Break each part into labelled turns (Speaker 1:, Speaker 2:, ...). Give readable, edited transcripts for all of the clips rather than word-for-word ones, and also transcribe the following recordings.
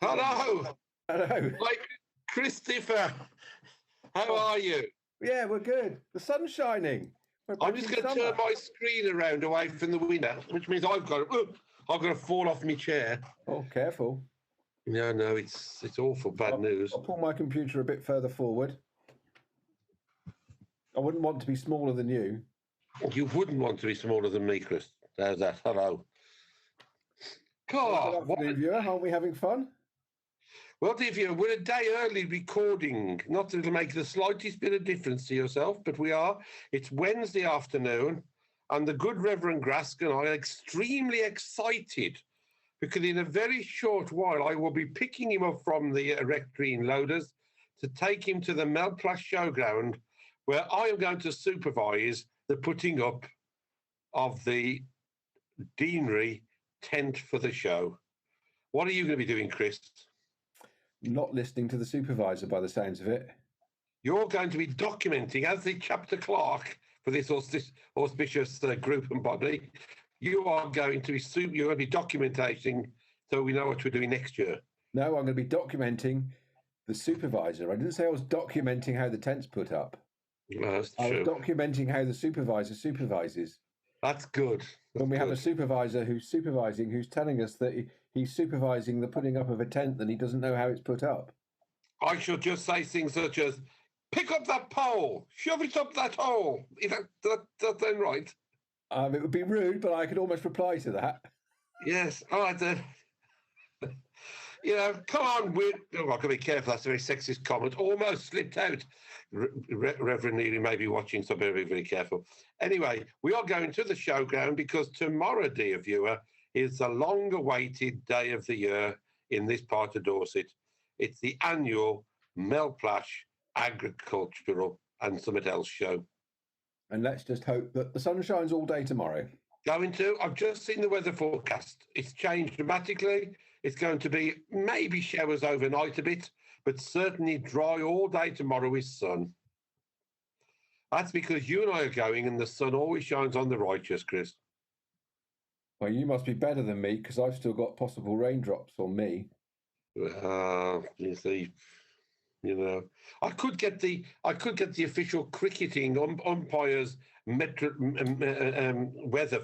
Speaker 1: Hello.
Speaker 2: Hello.
Speaker 1: Hi, Christopher. How are you?
Speaker 2: Yeah, we're good. The sun's shining.
Speaker 1: I'm just going to turn my screen around away from the window, which means I've got to fall off my chair.
Speaker 2: Oh, careful.
Speaker 1: No, it's awful bad news.
Speaker 2: I'll pull my computer a bit further forward. I wouldn't want to be smaller than you.
Speaker 1: You wouldn't want to be smaller than me, Chris. There's that. Hello.
Speaker 2: God, good afternoon, viewer. Aren't we having fun?
Speaker 1: Well, dear viewer, we're a day early recording. Not that it'll make the slightest bit of difference to yourself, but we are. It's Wednesday afternoon, and the good Reverend Grask and I are extremely excited because in a very short while I will be picking him up from the rectory in Loaders to take him to the Melplash showground, where I am going to supervise the putting up of the deanery tent for the show. What are you going to be doing, Chris?
Speaker 2: Not listening to the supervisor by the sounds of it.
Speaker 1: You're going to be documenting, as the chapter clerk for this auspicious group and body, you're going to be documenting so we know what we're doing next year.
Speaker 2: No, I'm going to be documenting the supervisor. I didn't say I was documenting how the tent's put up.
Speaker 1: Well, that's
Speaker 2: I
Speaker 1: true.
Speaker 2: was documenting how the supervisor supervises.
Speaker 1: That's good.
Speaker 2: When we have a supervisor who's supervising, who's telling us that he's supervising the putting up of a tent, then he doesn't know how it's put up.
Speaker 1: I should just say things such as, pick up that pole, shove it up that hole. Is that then right?
Speaker 2: It would be rude, but I could almost reply to that.
Speaker 1: Yes. All right, then. Come on. I've got to be careful. That's a very sexist comment. Almost slipped out. Reverend Neely may be watching, so be very careful. Anyway, we are going to the showground because tomorrow, dear viewer, is the long-awaited day of the year in this part of Dorset. It's the annual Melplash Agricultural and Something Else show. And
Speaker 2: let's just hope that the sun shines all day tomorrow.
Speaker 1: I've just seen the weather forecast. It's changed dramatically. It's going to be maybe showers overnight a bit, but certainly dry all day tomorrow with sun. That's because you and I are going and the sun always shines on the righteous, Chris.
Speaker 2: Well, you must be better than me because I've still got possible raindrops on me.
Speaker 1: You see, I could get the official cricketing umpires weather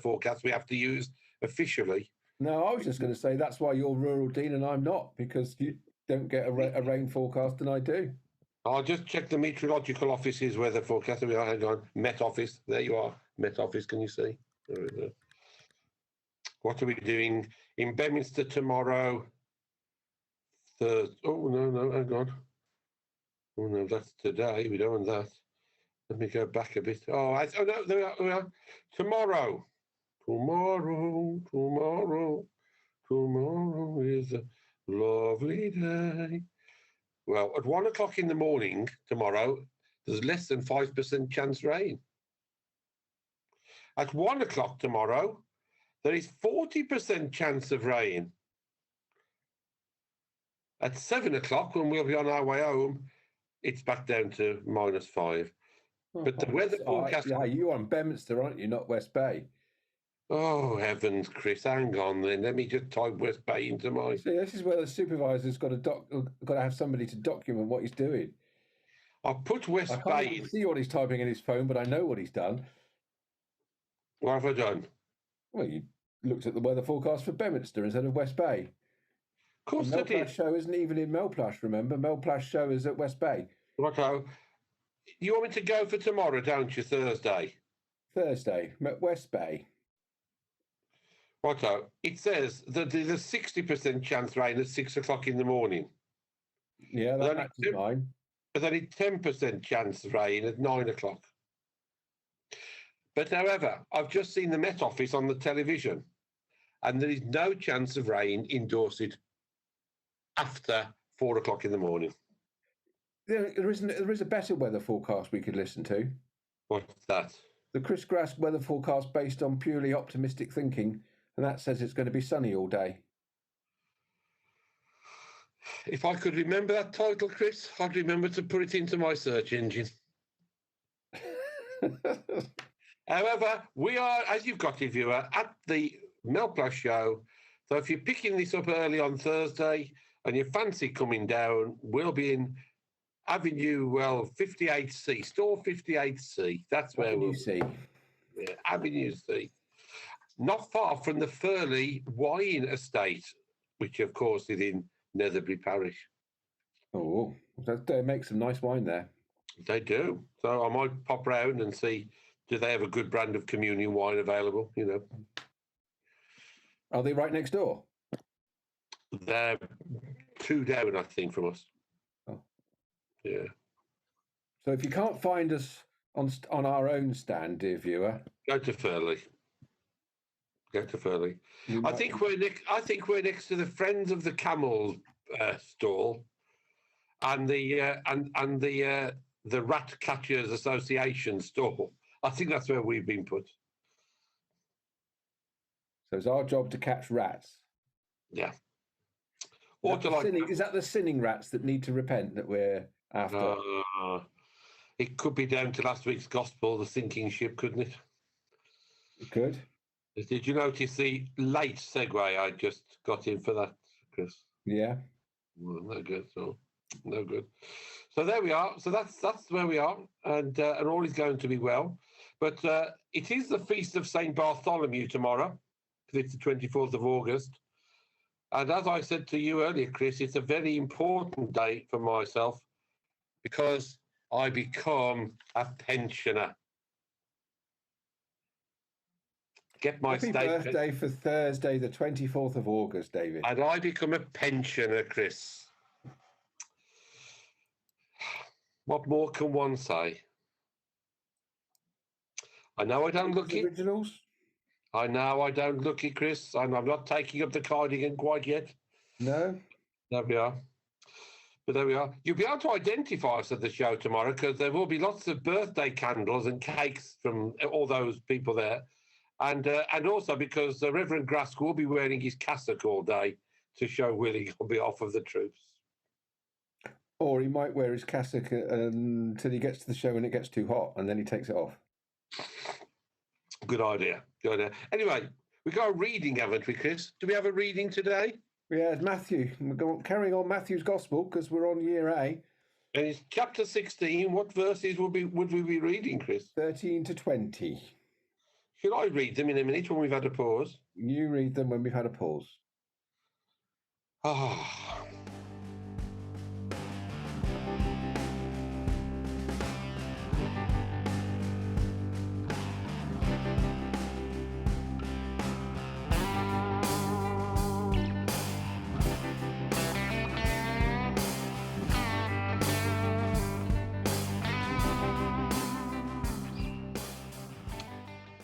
Speaker 1: forecast we have to use officially.
Speaker 2: No, I was just going to say that's why you're rural dean and I'm not, because you don't get a rain forecast and I do.
Speaker 1: I'll just check the meteorological office's weather forecast. Hang on, Met Office. There you are, Met Office. Can you see? What are we doing in Beaminster tomorrow? Thursday. Oh no, hang on. Oh no, that's today. We don't want that. Let me go back a bit. No, there we are. Tomorrow is a lovely day. Well, at 1 o'clock in the morning tomorrow, there's less than 5% chance rain. At 1 o'clock tomorrow, there is 40% chance of rain. At 7 o'clock, when we'll be on our way home, it's back down to -5. But the weather forecast...
Speaker 2: Yeah, you're on Beaminster, aren't you, not West Bay?
Speaker 1: Oh, heavens, Chris, hang on then. Let me just type West Bay into my...
Speaker 2: See, this is where the supervisor's got to have somebody to document what he's doing.
Speaker 1: I'll put West Bay...
Speaker 2: I can't see what he's typing in his phone, but I know what he's done.
Speaker 1: What have I done?
Speaker 2: Well, you looked at the weather forecast for Beaminster instead of West Bay.
Speaker 1: Of course I did.
Speaker 2: Melplash show isn't even in Melplash, remember? Melplash show is at West Bay.
Speaker 1: Righto. You want me to go for tomorrow, don't you, Thursday?
Speaker 2: Thursday, West Bay.
Speaker 1: Righto. It says that there's a 60% chance rain at 6 o'clock in the morning.
Speaker 2: Yeah, that matches mine.
Speaker 1: There's only 10% chance rain at 9 o'clock. But however, I've just seen the Met Office on the television, and there is no chance of rain in Dorset after 4 o'clock in the morning.
Speaker 2: There is a better weather forecast we could listen to.
Speaker 1: What's that?
Speaker 2: The Chris Grask weather forecast based on purely optimistic thinking, and that says it's going to be sunny all day.
Speaker 1: If I could remember that title, Chris, I'd remember to put it into my search engine. However, we are, as you've got it, viewer, at the Melplash show. So if you're picking this up early on Thursday, and you fancy coming down, we'll be in Avenue, 58C, store 58C. That's where
Speaker 2: What you see?
Speaker 1: Yeah, Avenue C. Not far from the Furley Wine Estate, which of course is in Netherbury Parish.
Speaker 2: Oh, they make some nice wine there.
Speaker 1: They do. So I might pop round and see, do they have a good brand of communion wine available, you know?
Speaker 2: Are they right next door?
Speaker 1: They're 2 down, I think, from us.
Speaker 2: Oh.
Speaker 1: Yeah.
Speaker 2: So if you can't find us on our own stand, dear viewer,
Speaker 1: Go to Furley. Go to Furley. I think we're next to the Friends of the Camel stall, and the Rat Catchers Association stall. I think that's where we've been put.
Speaker 2: So it's our job to catch rats.
Speaker 1: Yeah.
Speaker 2: Is that the sinning rats that need to repent that we're after?
Speaker 1: It could be down to last week's gospel, the sinking ship, couldn't it?
Speaker 2: It could.
Speaker 1: Did you notice the late segue I just got in for that, Chris?
Speaker 2: Yeah.
Speaker 1: Well, no good. So no good. So there we are. So that's where we are, and all is going to be well. But it is the feast of Saint Bartholomew tomorrow. It's the 24th of August. And as I said to you earlier, Chris, it's a very important day for myself because I become a pensioner. Get my
Speaker 2: Happy birthday for Thursday, the 24th of August, David.
Speaker 1: And I become a pensioner, Chris. What more can one say? I know I don't look it.
Speaker 2: Originals?
Speaker 1: I know I don't look it, Chris. I'm not taking up the cardigan quite yet.
Speaker 2: No?
Speaker 1: There we are. But there we are. You'll be able to identify us at the show tomorrow because there will be lots of birthday candles and cakes from all those people there. And also because Reverend Grask will be wearing his cassock all day to show Willie on behalf of the troops.
Speaker 2: Or he might wear his cassock until he gets to the show and it gets too hot and then he takes it off.
Speaker 1: Good idea. Good idea. Anyway, we've got a reading, haven't we, Chris? Do we have a reading today?
Speaker 2: Yeah, it's Matthew. We're carrying on Matthew's Gospel because we're on year A.
Speaker 1: And it's chapter 16. What verses would we be reading, Chris?
Speaker 2: 13 to 20.
Speaker 1: Should I read them in a minute when we've had a pause?
Speaker 2: You read them when we've had a pause.
Speaker 1: Ah.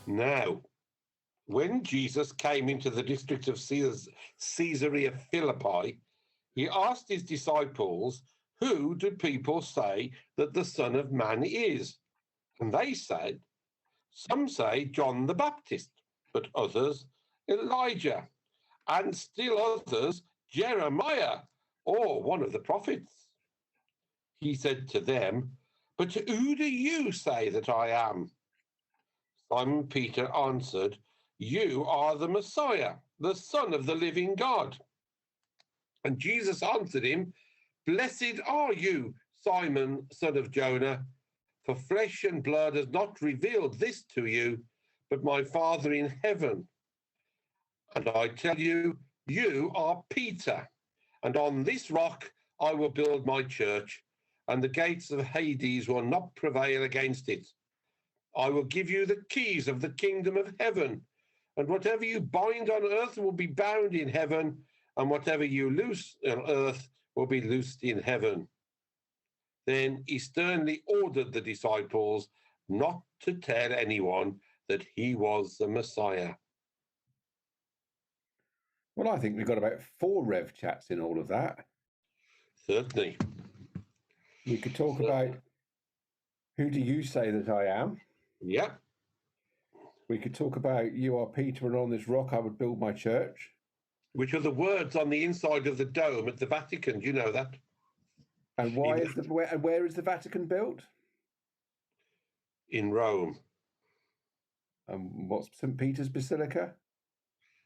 Speaker 1: Now, when Jesus came into the district of Caesarea Philippi, he asked his disciples, "Who do people say that the Son of Man is?" And they said, "Some say John the Baptist, but others Elijah, and still others Jeremiah, or one of the prophets." He said to them, "But who do you say that I am?" Simon Peter answered, "You are the Messiah, the Son of the living God." And Jesus answered him, "Blessed are you, Simon, son of Jonah, for flesh and blood has not revealed this to you, but my Father in heaven. And I tell you, you are Peter, and on this rock I will build my church, and the gates of Hades will not prevail against it. I will give you the keys of the kingdom of heaven, and whatever you bind on earth will be bound in heaven, and whatever you loose on earth will be loosed in heaven." Then he sternly ordered the disciples not to tell anyone that he was the Messiah.
Speaker 2: Well, I think we've got about 4 Rev chats in all of that.
Speaker 1: Certainly.
Speaker 2: We could talk about who do you say that I am?
Speaker 1: Yeah.
Speaker 2: We could talk about you are Peter, and on this rock I would build my church.
Speaker 1: Which are the words on the inside of the dome at the Vatican. Do you know that?
Speaker 2: And where is the Vatican built?
Speaker 1: In Rome.
Speaker 2: And what's St. Peter's Basilica?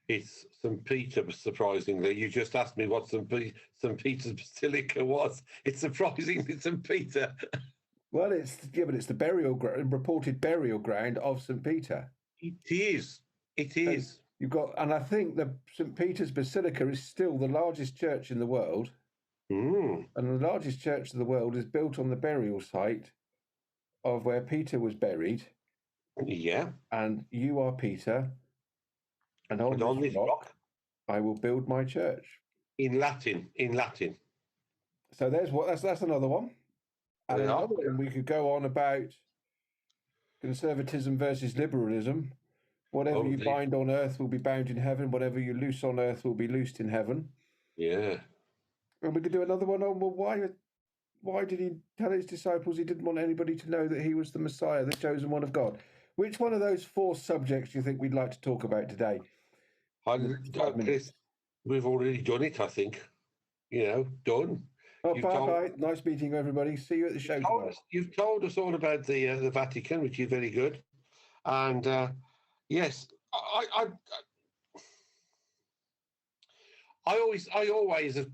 Speaker 1: It's St. Peter, surprisingly. You just asked me what St. Peter's Basilica was. It's surprisingly St. Peter.
Speaker 2: Well, but it's the reported burial ground of St. Peter.
Speaker 1: It is. It
Speaker 2: So
Speaker 1: is.
Speaker 2: you've got, and I think the St. Peter's Basilica is still the largest church in the world.
Speaker 1: Mm.
Speaker 2: And the largest church of the world is built on the burial site of where Peter was buried.
Speaker 1: Yeah.
Speaker 2: And you are Peter, and on this rock I will build my church.
Speaker 1: In Latin.
Speaker 2: So that's another one. And
Speaker 1: Yeah.
Speaker 2: another one we could go on about conservatism versus liberalism. Whatever you bind on earth will be bound in heaven. Whatever you loose on earth will be loosed in heaven.
Speaker 1: Yeah.
Speaker 2: And we could do another one on, well, why did he tell his disciples he didn't want anybody to know that he was the Messiah, the chosen one of God? Which one of those 4 subjects do you think we'd like to talk about today?
Speaker 1: Chris, we've already done it, I think. Done.
Speaker 2: Oh, bye. Nice meeting you, everybody. See you at the show tomorrow.
Speaker 1: You've told us all about the Vatican, which is very good. And yes, I always,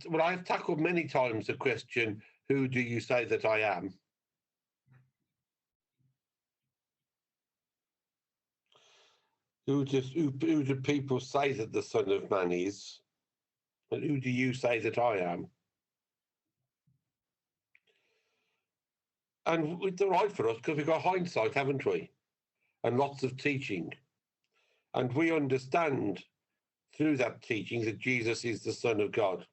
Speaker 1: well, I've tackled many times the question, who do you say that I am? Who do people say that the Son of Man is? And who do you say that I am? And it's all right for us because we've got hindsight, haven't we? And lots of teaching. And we understand through that teaching that Jesus is the Son of God.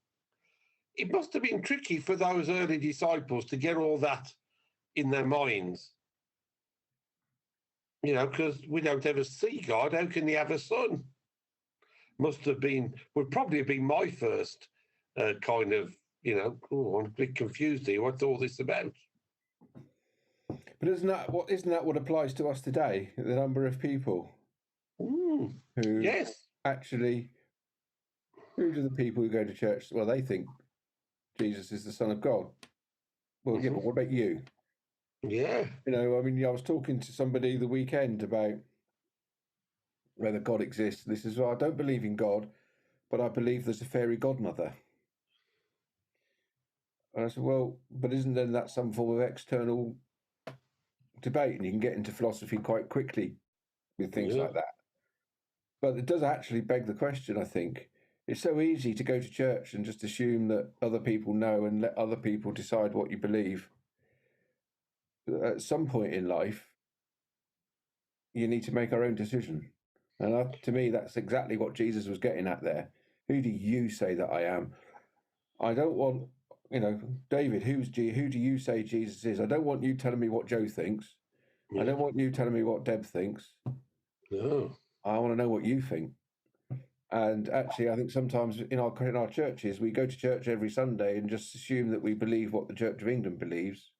Speaker 1: It must have been tricky for those early disciples to get all that in their minds. Because we don't ever see God. How can he have a son? Would probably have been my first kind of, I'm a bit confused here. What's all this about?
Speaker 2: But isn't that what applies to us today? The number of people who actually, who do the people who go to church? Well, they think Jesus is the Son of God. Well, yeah, but what about you?
Speaker 1: Yeah.
Speaker 2: I was talking to somebody the weekend about whether God exists. This is, I don't believe in God, but I believe there's a fairy godmother. And I said, well, but isn't then that some form of external debate? And you can get into philosophy quite quickly with things like that. But it does actually beg the question, I think. It's so easy to go to church and just assume that other people know and let other people decide what you believe. At some point in life, you need to make our own decision. And to me, that's exactly what Jesus was getting at there. Who do you say that I am? I don't want, David, who do you say Jesus is? I don't want you telling me what Joe thinks. Yeah. I don't want you telling me what Deb thinks.
Speaker 1: No.
Speaker 2: I want to know what you think. And actually, I think sometimes in our churches, we go to church every Sunday and just assume that we believe what the Church of England believes,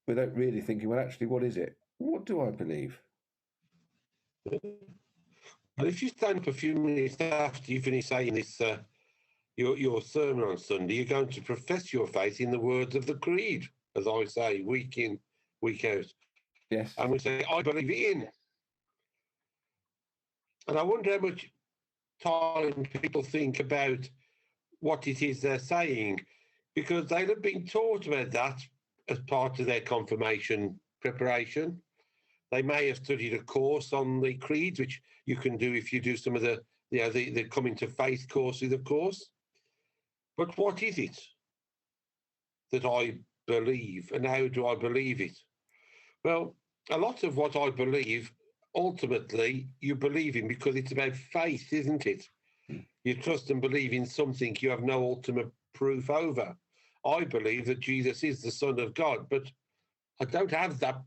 Speaker 2: without really thinking, well, actually, what is it? What do I believe?
Speaker 1: Well, if you stand up a few minutes after you finish saying this, your sermon on Sunday, you're going to profess your faith in the words of the Creed, as I say, week in, week out.
Speaker 2: Yes.
Speaker 1: And we say, I believe in. And I wonder how much time people think about what it is they're saying, because they'll have been taught about that as part of their confirmation preparation. They may have studied a course on the creeds, which you can do if you do some of the coming to faith courses, of course. But what is it that I believe, and how do I believe it? Well, a lot of what I believe, ultimately, you believe in because it's about faith, isn't it? You trust and believe in something you have no ultimate proof over. I believe that Jesus is the Son of God, but I don't have that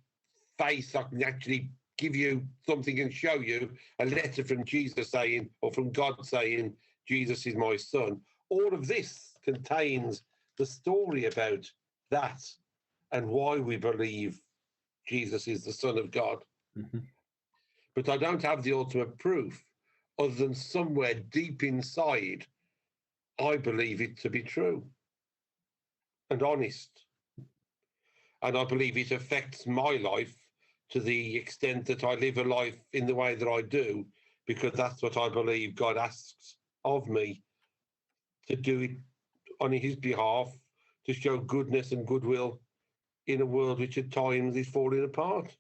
Speaker 1: faith. I can actually give you something and show you a letter from Jesus saying, or from God saying, Jesus is my son. All of this contains the story about that and why we believe Jesus is the Son of God.
Speaker 2: Mm-hmm.
Speaker 1: But I don't have the ultimate proof, other than somewhere deep inside, I believe it to be true and honest. And I believe it affects my life to the extent that I live a life in the way that I do because that's what I believe God asks of me, to do it on his behalf, to show goodness and goodwill in a world which at times is falling apart.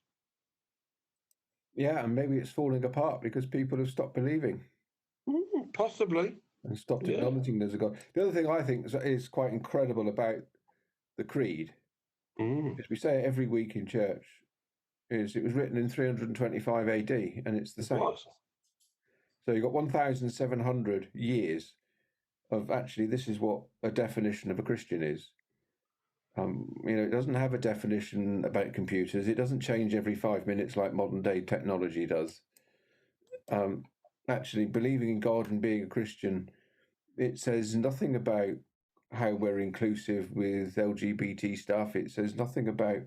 Speaker 2: Yeah, and maybe it's falling apart because people have stopped believing.
Speaker 1: Possibly.
Speaker 2: And stopped acknowledging there's a God. The other thing I think is quite incredible about the Creed, is we say it every week in church, is it was written in 325 AD, and it's the same. So you've got 1,700 years of actually, this is what a definition of a Christian is. It doesn't have a definition about computers. It doesn't change every 5 minutes like modern day technology does. Actually, believing in God and being a Christian, it says nothing about how we're inclusive with LGBT stuff. It says nothing about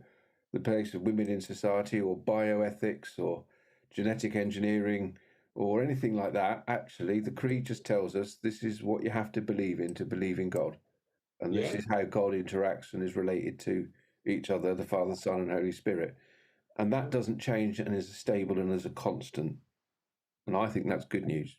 Speaker 2: the place of women in society or bioethics or genetic engineering or anything like that. Actually, the Creed just tells us this is what you have to believe in God. And this is how God interacts and is related to each other, the Father, Son, and Holy Spirit. And that doesn't change and is stable and is a constant. And I think that's good news.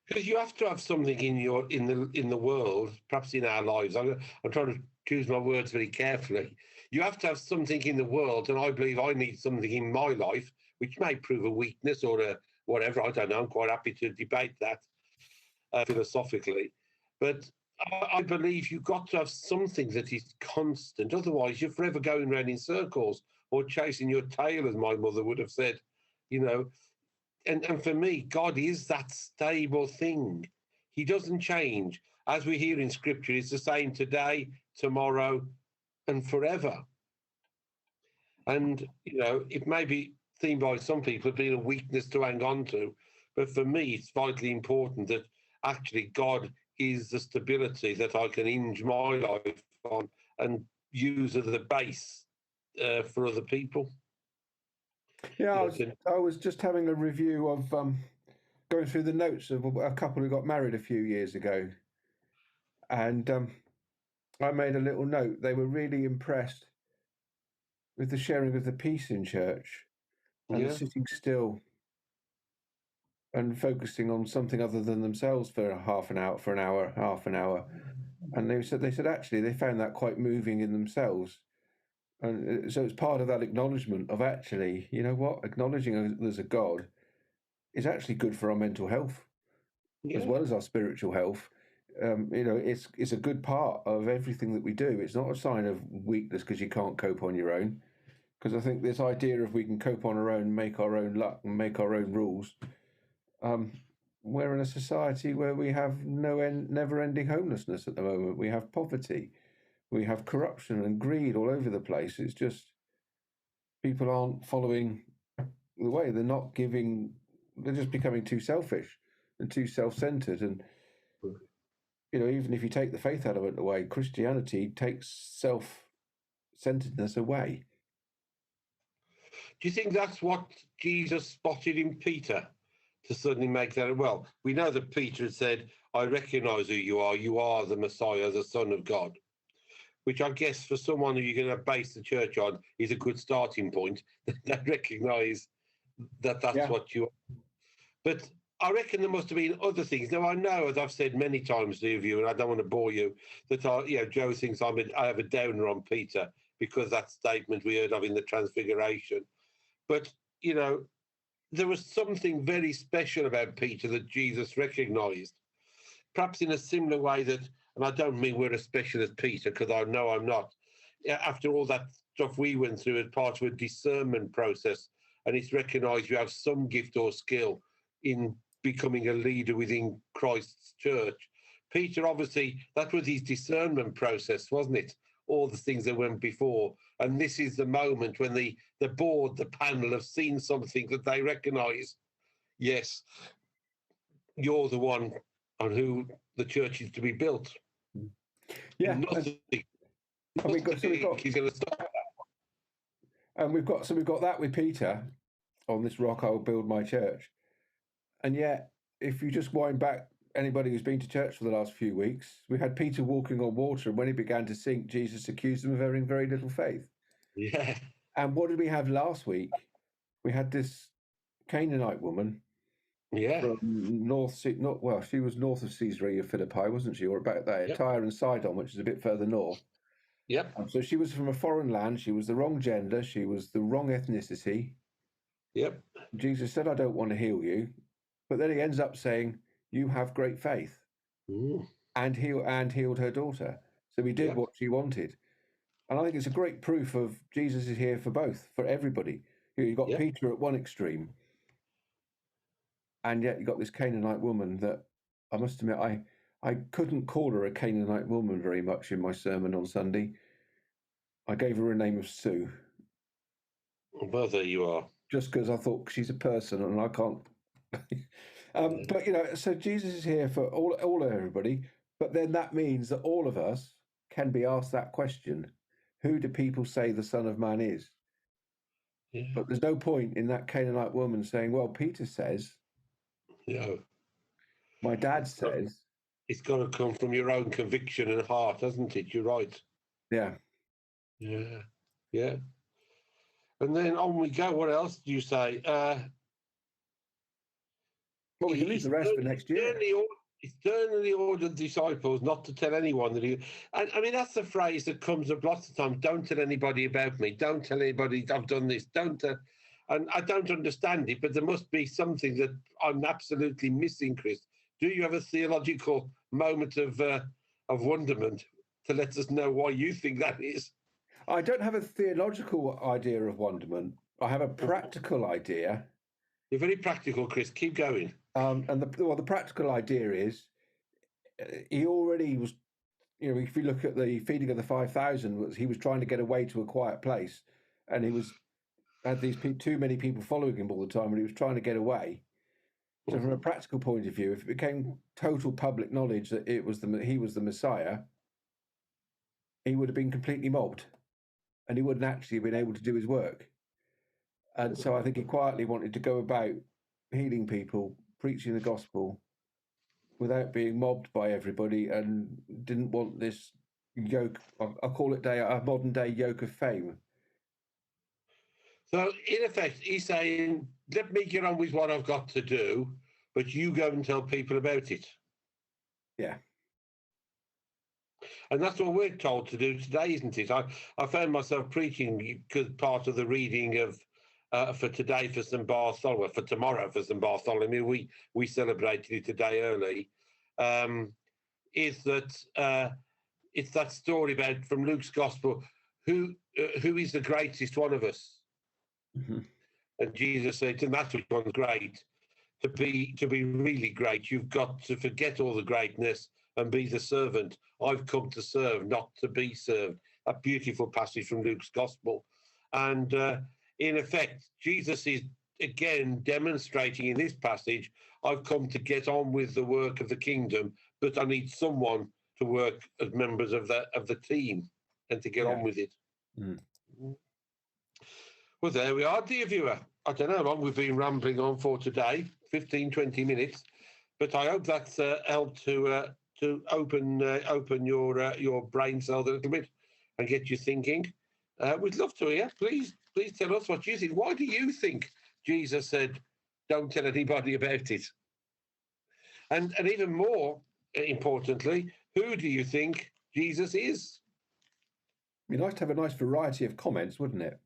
Speaker 1: Because you have to have something in the world, perhaps in our lives. I'm trying to choose my words very carefully. You have to have something in the world, and I believe I need something in my life, which may prove a weakness or a whatever. I don't know. I'm quite happy to debate that philosophically. But I believe you've got to have something that is constant. Otherwise, you're forever going around in circles or chasing your tail, as my mother would have said, And for me, God is that stable thing. He doesn't change. As we hear in Scripture, it's the same today, tomorrow, and forever. And, it may be seen by some people as being a weakness to hang on to, but for me, it's vitally important that actually God is the stability that I can hinge my life on and use as the base for other people.
Speaker 2: Yeah, I was just having a review of going through the notes of a couple who got married a few years ago. And I made a little note. They were really impressed with the sharing of the peace in church and the sitting still and focusing on something other than themselves for half an hour. And they said actually they found that quite moving in themselves. And so it's part of that acknowledgement of actually, you know what, acknowledging there's a God is actually good for our mental health as well as our spiritual health. It's a good part of everything that we do. It's not a sign of weakness because you can't cope on your own. Because I think this idea of we can cope on our own, make our own luck and make our own rules, we're in a society where we have never-ending homelessness at the moment. We have poverty. We have corruption and greed all over the place. It's just people aren't following the way. They're not giving. They're just becoming too selfish and too self-centered. And, even if you take the faith element away, Christianity takes self-centeredness away.
Speaker 1: Do you think that's what Jesus spotted in Peter to suddenly make that? Well, we know that Peter had said, I recognize who you are the Messiah, the Son of God, which I guess for someone who you're going to base the church on is a good starting point. They recognize that that's what you are. But I reckon there must have been other things. Now, I know, as I've said many times to you, and I don't want to bore you, that Joe thinks I have a downer on Peter because that statement we heard of in the Transfiguration. But, there was something very special about Peter that Jesus recognized, perhaps in a similar way that, and I don't mean we're as special as Peter, because I know I'm not. After all that stuff we went through as part of a discernment process, and it's recognized you have some gift or skill in becoming a leader within Christ's church. Peter, obviously, that was his discernment process, wasn't it? All the things that went before. And this is the moment when the board, the panel have seen something that they recognize. Yes, you're the one on who the church is to be built.
Speaker 2: Yeah.
Speaker 1: He's going to stop that.
Speaker 2: And we've got that with Peter, on this rock I'll build my church. And yet, if you just wind back, anybody who's been to church for the last few weeks, we had Peter walking on water, and when he began to sink, Jesus accused him of having very little faith.
Speaker 1: Yeah.
Speaker 2: And what did we have last week? We had this Canaanite woman
Speaker 1: Yeah.
Speaker 2: from well, she was north of Caesarea Philippi, wasn't she? Or about there,
Speaker 1: Yep.
Speaker 2: Tyre and Sidon, which is a bit further north.
Speaker 1: Yep.
Speaker 2: So she was from a foreign land. She was the wrong gender. She was the wrong ethnicity.
Speaker 1: Yep.
Speaker 2: Jesus said, "I don't want to heal you," but then he ends up saying, "You have great faith," and healed her daughter. So he did what she wanted, and I think it's a great proof of Jesus is here for both, for everybody. You've got Peter at one extreme, and yet you've got this Canaanite woman that I must admit I couldn't call her a Canaanite woman very much in my sermon on Sunday. I gave her a name of Sue.
Speaker 1: Well, there you are.
Speaker 2: Just because I thought she's a person and I can't. But so Jesus is here for all everybody. But then that means that all of us can be asked that question: who do people say the Son of Man is?
Speaker 1: Yeah.
Speaker 2: But there's no point in that Canaanite woman saying, "Well, Peter says."
Speaker 1: No.
Speaker 2: My dad says.
Speaker 1: It's got to come from your own conviction and heart, hasn't it? You're right.
Speaker 2: Yeah.
Speaker 1: Yeah. Yeah. And then on we go. What else do you say?
Speaker 2: Well, we can leave the rest for next year.
Speaker 1: Sternly ordered disciples not to tell anyone that he. And I mean, that's the phrase that comes up lots of times. Don't tell anybody about me. Don't tell anybody I've done this. Don't tell. And I don't understand it, but there must be something that I'm absolutely missing, Chris. Do you have a theological moment of wonderment to let us know why you think that is?
Speaker 2: I don't have a theological idea of wonderment. I have a practical idea.
Speaker 1: You're very practical, Chris. Keep going.
Speaker 2: And the practical idea is he already was, if you look at the feeding of the 5,000, he was trying to get away to a quiet place, and he had these too many people following him all the time, and he was trying to get away. So from a practical point of view, if it became total public knowledge that he was the Messiah, he would have been completely mobbed, and he wouldn't actually have been able to do his work. And so I think he quietly wanted to go about healing people, preaching the gospel, without being mobbed by everybody, and didn't want this yoke. I'll call it a modern day yoke of fame.
Speaker 1: So in effect, he's saying, let me get on with what I've got to do, but you go and tell people about it.
Speaker 2: Yeah.
Speaker 1: And that's what we're told to do today, isn't it? I found myself preaching because part of the reading of for today for St. Bartholomew, for tomorrow for St. Bartholomew, we celebrated it today early, is that it's that story about from Luke's Gospel, who is the greatest one of us?
Speaker 2: Mm-hmm.
Speaker 1: And Jesus said, "To matter which one's great, to be really great, you've got to forget all the greatness and be the servant. I've come to serve, not to be served." A beautiful passage from Luke's Gospel. And in effect, Jesus is again demonstrating in this passage, I've come to get on with the work of the kingdom, but I need someone to work as members of the team and to get on with it.
Speaker 2: Mm.
Speaker 1: Well, there we are, dear viewer. I don't know how long we've been rambling on for today, 15, 20 minutes, but I hope that's helped to open your brain cells a little bit and get you thinking. We'd love to hear. Please tell us what you think. Why do you think Jesus said, don't tell anybody about it? And even more importantly, who do you think Jesus is?
Speaker 2: It'd be nice to have a nice variety of comments, wouldn't it?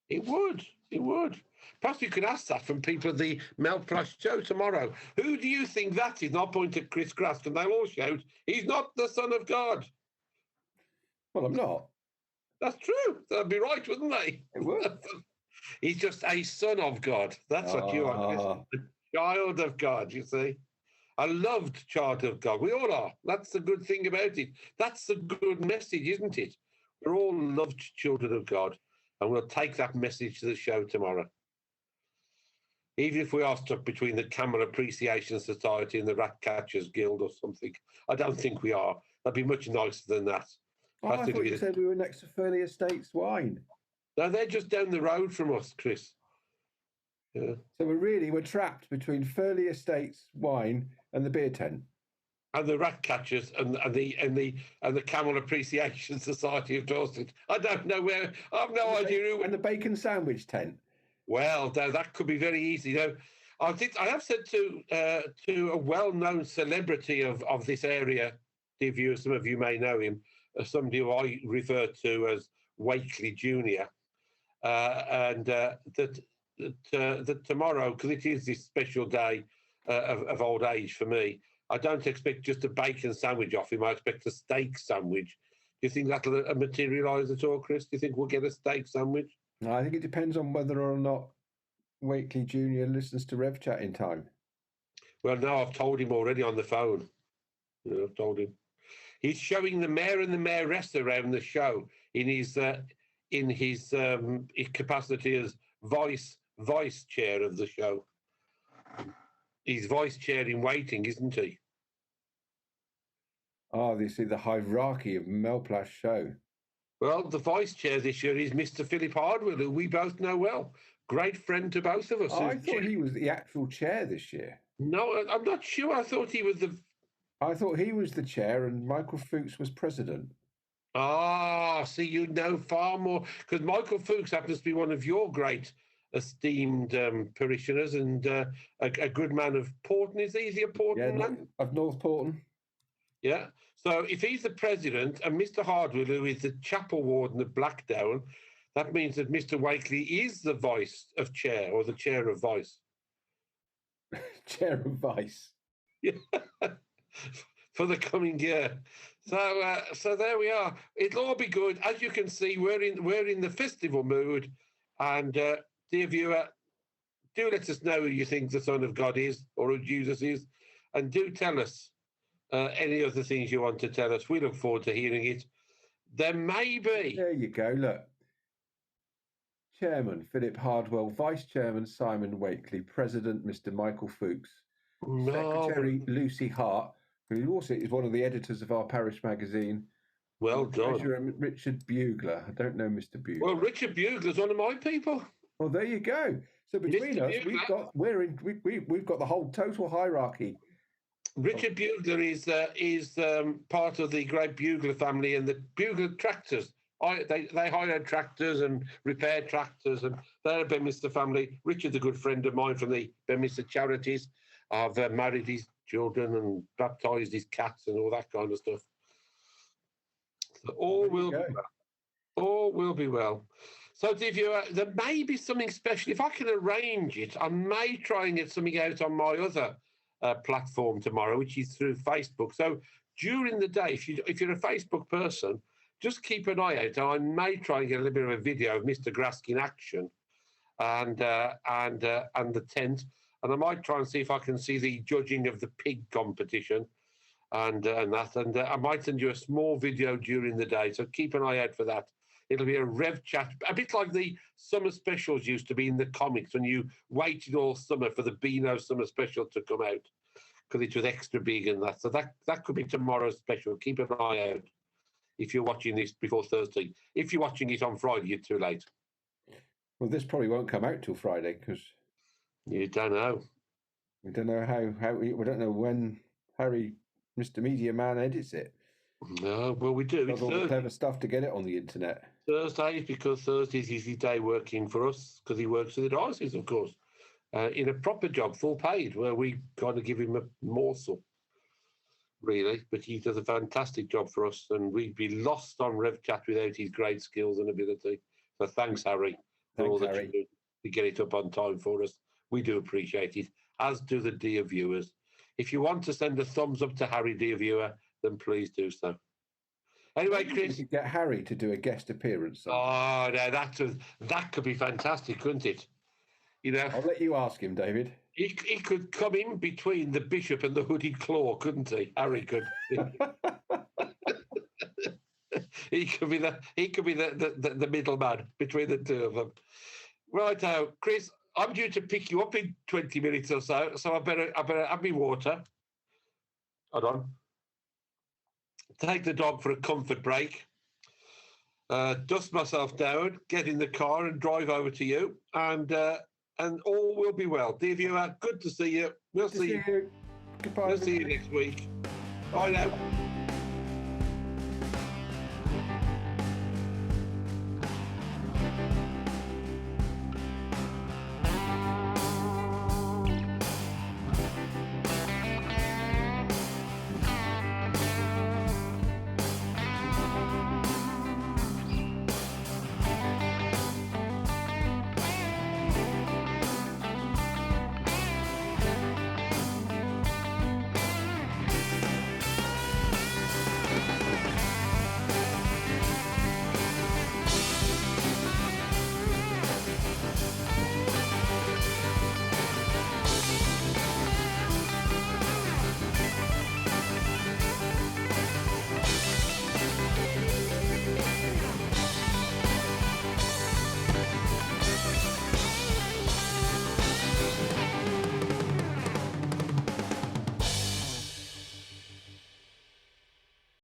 Speaker 1: It would. Perhaps you could ask that from people at the Melplash show tomorrow. Who do you think that is? And I'll point at Chris Graft and they'll all shout, he's not the Son of God.
Speaker 2: Well, I'm not.
Speaker 1: That's true. That'd be right, wouldn't they?
Speaker 2: It would.
Speaker 1: He's just a son of God. That's what you are. A child of God, you see. A loved child of God. We all are. That's the good thing about it. That's the good message, isn't it? We're all loved children of God. And we'll take that message to the show tomorrow. Even if we are stuck between the Camel Appreciation Society and the Rat Catchers Guild or something. I don't think we are. That'd be much nicer than that.
Speaker 2: Oh, I thought you said we were next to Furley Estates Wine.
Speaker 1: No, they're just down the road from us, Chris. Yeah.
Speaker 2: So we're trapped between Furley Estates Wine and the beer tent.
Speaker 1: And the Rat Catchers and the Camel Appreciation Society of Dorset. I don't know where. I've no idea who.
Speaker 2: And the bacon sandwich tent.
Speaker 1: Well, that could be very easy. I think I have said to a well-known celebrity of this area, dear viewers, some of you may know him, somebody who I refer to as Wakely Junior, and that tomorrow, because it is this special day of old age for me, I don't expect just a bacon sandwich off him. I expect a steak sandwich. Do you think that'll materialise at all, Chris? Do you think we'll get a steak sandwich?
Speaker 2: No, I think it depends on whether or not Wakely Junior listens to Rev Chat in time.
Speaker 1: Well, no, I've told him already on the phone. I've told him. He's showing the mayor and the mayoress around the show in his capacity as vice chair of the show. He's vice chair in waiting, isn't he?
Speaker 2: Oh, you see the hierarchy of Melplash show.
Speaker 1: Well, the vice chair this year is Mr. Philip Hardwell, who we both know well. Great friend to both of us.
Speaker 2: Oh, I thought he was the actual chair this year.
Speaker 1: No, I'm not sure. I thought he was
Speaker 2: the chair and Michael Fuchs was president.
Speaker 1: Ah, see, you know far more, because Michael Fuchs happens to be one of your great esteemed parishioners and a good man of Porton. Is he a Porton man?
Speaker 2: Of North Porton.
Speaker 1: Yeah. So if he's the president and Mr. Hardwell, who is the chapel warden of Blackdown, that means that Mr. Wakely is the vice of chair, or the chair of vice.
Speaker 2: Chair of vice.
Speaker 1: Yeah. For the coming year. So there we are. It'll all be good. As you can see, we're in the festival mood. And dear viewer, do let us know who you think the Son of God is, or who Jesus is, and do tell us any other things you want to tell us. We look forward to hearing it. There may be.
Speaker 2: There you go. Look. Chairman Philip Hardwell, Vice Chairman Simon Wakely, President Mr. Michael Fuchs, Secretary Lucy Hart, who also is one of the editors of our parish magazine.
Speaker 1: Well done.
Speaker 2: Treasurer Richard Bugler. I don't know Mr. Bugler.
Speaker 1: Well, Richard Bugler's one of my people.
Speaker 2: Well, there you go. So between us, we've got the whole total hierarchy.
Speaker 1: Richard Bugler is part of the great Bugler family and the Bugler tractors. They hire tractors and repair tractors, and they're a Beaminster family. Richard's a good friend of mine from the Beaminster Charities. I've married his children and baptised his cats and all that kind of stuff. So all will be well. All will be well. So, dear viewer, there may be something special. If I can arrange it, I may try and get something out on my other platform tomorrow, which is through Facebook. So during the day, if you're a Facebook person, just keep an eye out. I may try and get a little bit of a video of Mr. Grask in action and the tent, and I might try and see if I can see the judging of the pig competition and I might send you a small video during the day. So keep an eye out for that. It'll be a Rev Chat, a bit like the summer specials used to be in the comics when you waited all summer for the Beano summer special to come out because it was extra big and that. So that could be tomorrow's special. Keep an eye out if you're watching this before Thursday. If you're watching it on Friday, you're too late.
Speaker 2: Well, this probably won't come out till Friday because
Speaker 1: you don't know.
Speaker 2: We don't know how we don't know when Harry, Mr. Media Man, edits it.
Speaker 1: No, well, we do.
Speaker 2: It's all the clever stuff to get it on the internet.
Speaker 1: Thursdays, because Thursday's his day working for us, because he works for the Diocese, of course, in a proper job, full paid, where we kind of give him a morsel, really. But he does a fantastic job for us, and we'd be lost on Rev Chat without his great skills and ability. So thanks, Harry, for all that you do to get it up on time for us. We do appreciate it, as do the dear viewers. If you want to send a thumbs up to Harry, dear viewer, then please do so. Anyway, Chris,
Speaker 2: you could get Harry to do a guest appearance.
Speaker 1: Oh, no, that could be fantastic, couldn't it? You know,
Speaker 2: I'll let you ask him, David.
Speaker 1: He could come in between the bishop and the hooded claw, couldn't he? Harry could. he could be the middleman between the two of them. Right now, Chris, I'm due to pick you up in 20 minutes or so, so I better have my water. Hold on. Take the dog for a comfort break, dust myself down, get in the car and drive over to you, and all will be well. Dear viewer, good to see you. We'll see you.
Speaker 2: Goodbye.
Speaker 1: We'll see you next week. Bye now.